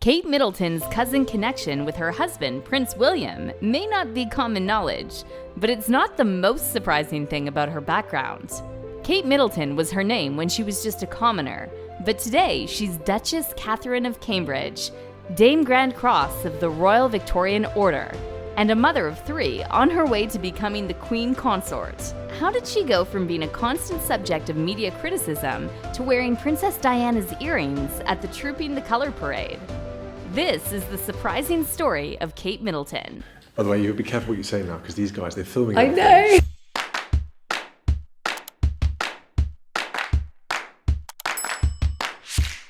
Kate Middleton's cousin connection with her husband, Prince William, may not be common knowledge, but it's not the most surprising thing about her background. Kate Middleton was her name when she was just a commoner, but today she's Duchess Catherine of Cambridge, Dame Grand Cross of the Royal Victorian Order, and a mother of 3 on her way to becoming the Queen Consort. How did she go from being a constant subject of media criticism to wearing Princess Diana's earrings at the Trooping the Color Parade? This is the surprising story of Kate Middleton. By the way, you be careful what you say now, because these guys, they're filming. I know.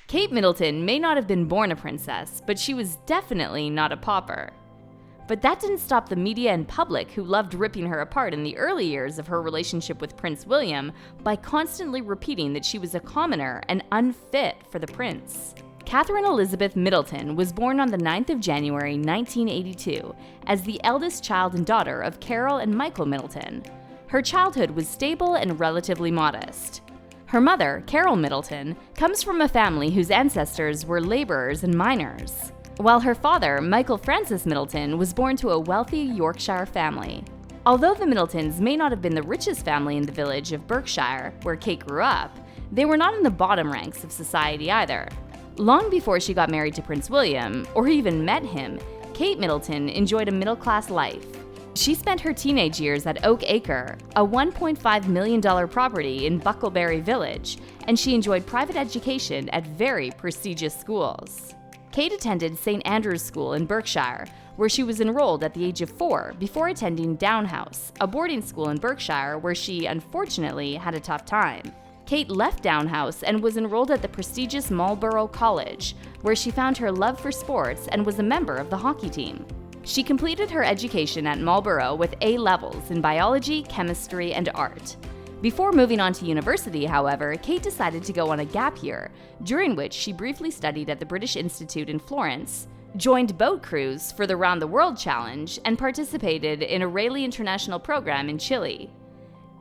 Kate Middleton may not have been born a princess, but she was definitely not a pauper. But that didn't stop the media and public who loved ripping her apart in the early years of her relationship with Prince William by constantly repeating that she was a commoner and unfit for the prince. Catherine Elizabeth Middleton was born on the 9th of January 1982 as the eldest child and daughter of Carol and Michael Middleton. Her childhood was stable and relatively modest. Her mother, Carol Middleton, comes from a family whose ancestors were laborers and miners, while her father, Michael Francis Middleton, was born to a wealthy Yorkshire family. Although the Middletons may not have been the richest family in the village of Berkshire, where Kate grew up, they were not in the bottom ranks of society either. Long before she got married to Prince William, or even met him, Kate Middleton enjoyed a middle-class life. She spent her teenage years at Oak Acre, a $1.5 million property in Buckleberry Village, and she enjoyed private education at very prestigious schools. Kate attended St. Andrew's School in Berkshire, where she was enrolled at the age of 4 before attending Down House, a boarding school in Berkshire where she, unfortunately, had a tough time. Kate left Down House and was enrolled at the prestigious Marlborough College, where she found her love for sports and was a member of the hockey team. She completed her education at Marlborough with A levels in biology, chemistry, and art. Before moving on to university, however, Kate decided to go on a gap year, during which she briefly studied at the British Institute in Florence, joined boat crews for the Round the World Challenge, and participated in a Rayleigh International program in Chile.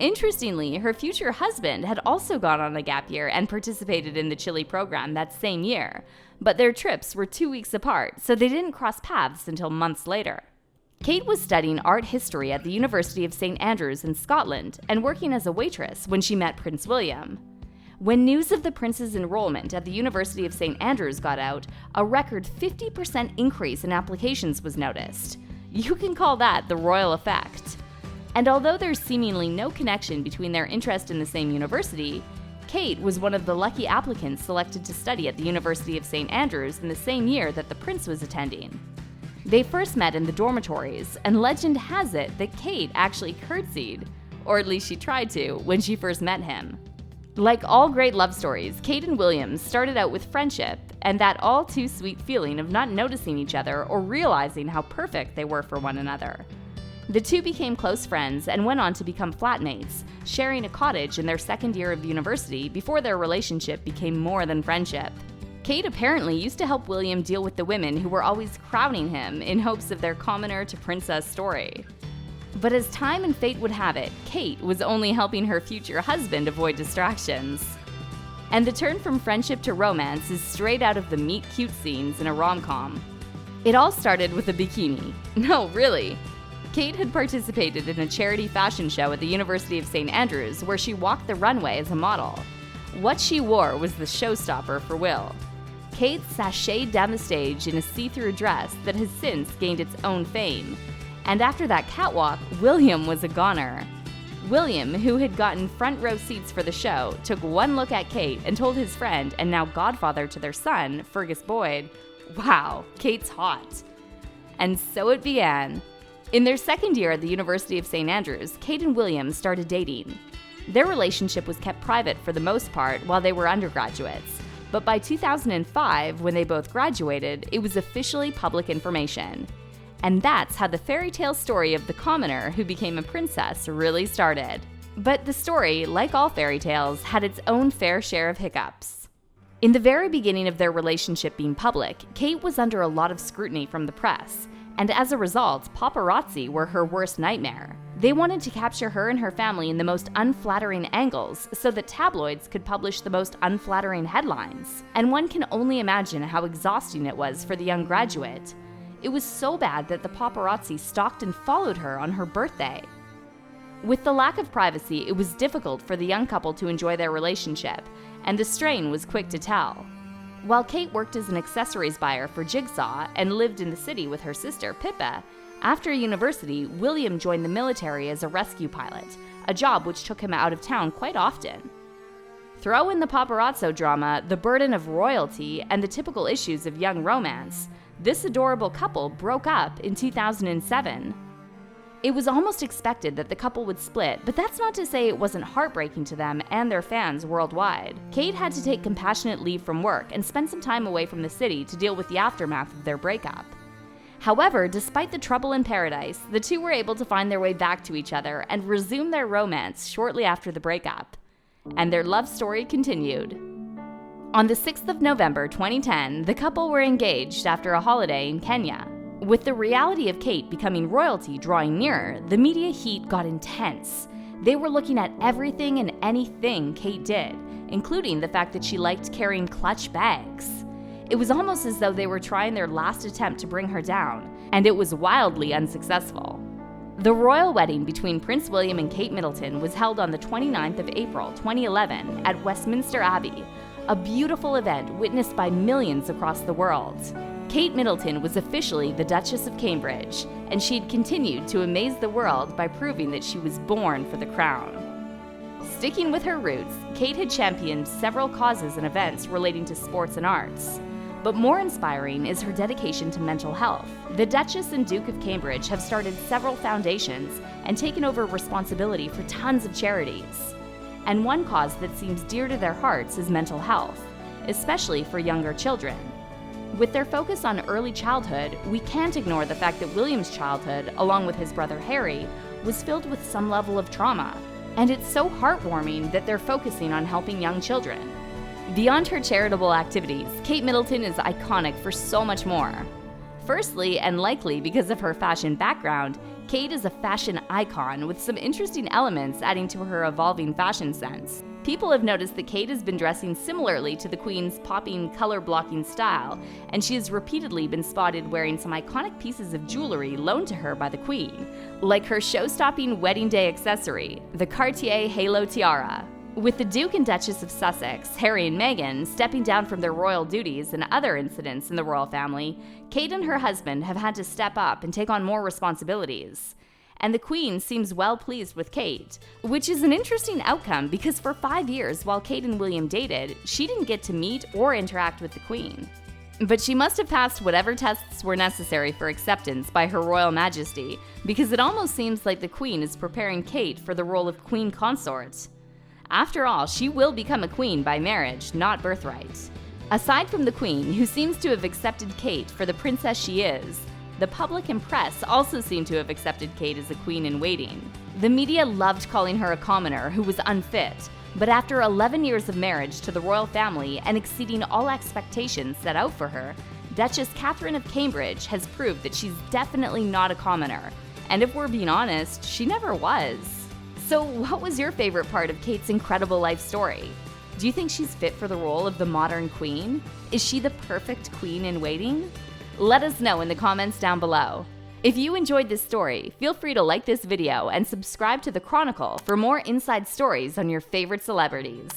Interestingly, her future husband had also gone on a gap year and participated in the Chile program that same year, but their trips were 2 weeks apart, so they didn't cross paths until months later. Kate was studying art history at the University of St. Andrews in Scotland and working as a waitress when she met Prince William. When news of the prince's enrollment at the University of St. Andrews got out, a record 50% increase in applications was noticed. You can call that the royal effect. And although there's seemingly no connection between their interest in the same university, Kate was one of the lucky applicants selected to study at the University of St. Andrews in the same year that the prince was attending. They first met in the dormitories, and legend has it that Kate actually curtsied, or at least she tried to, when she first met him. Like all great love stories, Kate and William started out with friendship and that all-too-sweet feeling of not noticing each other or realizing how perfect they were for one another. The two became close friends and went on to become flatmates, sharing a cottage in their second year of university before their relationship became more than friendship. Kate apparently used to help William deal with the women who were always crowding him in hopes of their commoner to princess story. But as time and fate would have it, Kate was only helping her future husband avoid distractions. And the turn from friendship to romance is straight out of the meet-cute scenes in a rom-com. It all started with a bikini. No, really. Kate had participated in a charity fashion show at the University of St. Andrews where she walked the runway as a model. What she wore was the showstopper for Will. Kate sashayed down the stage in a see-through dress that has since gained its own fame. And after that catwalk, William was a goner. William, who had gotten front row seats for the show, took one look at Kate and told his friend and now godfather to their son, Fergus Boyd, "Wow, Kate's hot." And so it began. In their second year at the University of St. Andrews, Kate and William started dating. Their relationship was kept private for the most part while they were undergraduates, but by 2005, when they both graduated, it was officially public information. And that's how the fairy tale story of the commoner who became a princess really started. But the story, like all fairy tales, had its own fair share of hiccups. In the very beginning of their relationship being public, Kate was under a lot of scrutiny from the press, and as a result, paparazzi were her worst nightmare. They wanted to capture her and her family in the most unflattering angles so that tabloids could publish the most unflattering headlines. And one can only imagine how exhausting it was for the young graduate. It was so bad that the paparazzi stalked and followed her on her birthday. With the lack of privacy, it was difficult for the young couple to enjoy their relationship, and the strain was quick to tell. While Kate worked as an accessories buyer for Jigsaw and lived in the city with her sister, Pippa, after university, William joined the military as a rescue pilot, a job which took him out of town quite often. Throw in the paparazzo drama, the burden of royalty, and the typical issues of young romance, this adorable couple broke up in 2007. It was almost expected that the couple would split, but that's not to say it wasn't heartbreaking to them and their fans worldwide. Kate had to take compassionate leave from work and spend some time away from the city to deal with the aftermath of their breakup. However, despite the trouble in paradise, the two were able to find their way back to each other and resume their romance shortly after the breakup. And their love story continued. On the 6th of November 2010, the couple were engaged after a holiday in Kenya. With the reality of Kate becoming royalty drawing nearer, the media heat got intense. They were looking at everything and anything Kate did, including the fact that she liked carrying clutch bags. It was almost as though they were trying their last attempt to bring her down, and it was wildly unsuccessful. The royal wedding between Prince William and Kate Middleton was held on the 29th of April 2011 at Westminster Abbey, a beautiful event witnessed by millions across the world. Kate Middleton was officially the Duchess of Cambridge, and she'd continued to amaze the world by proving that she was born for the crown. Sticking with her roots, Kate had championed several causes and events relating to sports and arts. But more inspiring is her dedication to mental health. The Duchess and Duke of Cambridge have started several foundations and taken over responsibility for tons of charities. And one cause that seems dear to their hearts is mental health, especially for younger children. With their focus on early childhood, we can't ignore the fact that William's childhood, along with his brother Harry, was filled with some level of trauma. And it's so heartwarming that they're focusing on helping young children. Beyond her charitable activities, Kate Middleton is iconic for so much more. Firstly, and likely because of her fashion background, Kate is a fashion icon with some interesting elements adding to her evolving fashion sense. People have noticed that Kate has been dressing similarly to the Queen's popping, color-blocking style, and she has repeatedly been spotted wearing some iconic pieces of jewelry loaned to her by the Queen, like her show-stopping wedding day accessory, the Cartier Halo Tiara. With the Duke and Duchess of Sussex, Harry and Meghan, stepping down from their royal duties and other incidents in the royal family, Kate and her husband have had to step up and take on more responsibilities. And the Queen seems well pleased with Kate, which is an interesting outcome because for 5 years while Kate and William dated, she didn't get to meet or interact with the Queen. But she must have passed whatever tests were necessary for acceptance by Her Royal Majesty, because it almost seems like the Queen is preparing Kate for the role of Queen Consort. After all, she will become a queen by marriage, not birthright. Aside from the Queen, who seems to have accepted Kate for the princess she is, the public and press also seem to have accepted Kate as a queen in waiting. The media loved calling her a commoner who was unfit, but after 11 years of marriage to the royal family and exceeding all expectations set out for her, Duchess Catherine of Cambridge has proved that she's definitely not a commoner. And if we're being honest, she never was. So what was your favorite part of Kate's incredible life story? Do you think she's fit for the role of the modern queen? Is she the perfect queen in waiting? Let us know in the comments down below. If you enjoyed this story, feel free to like this video and subscribe to The Chronicle for more inside stories on your favorite celebrities.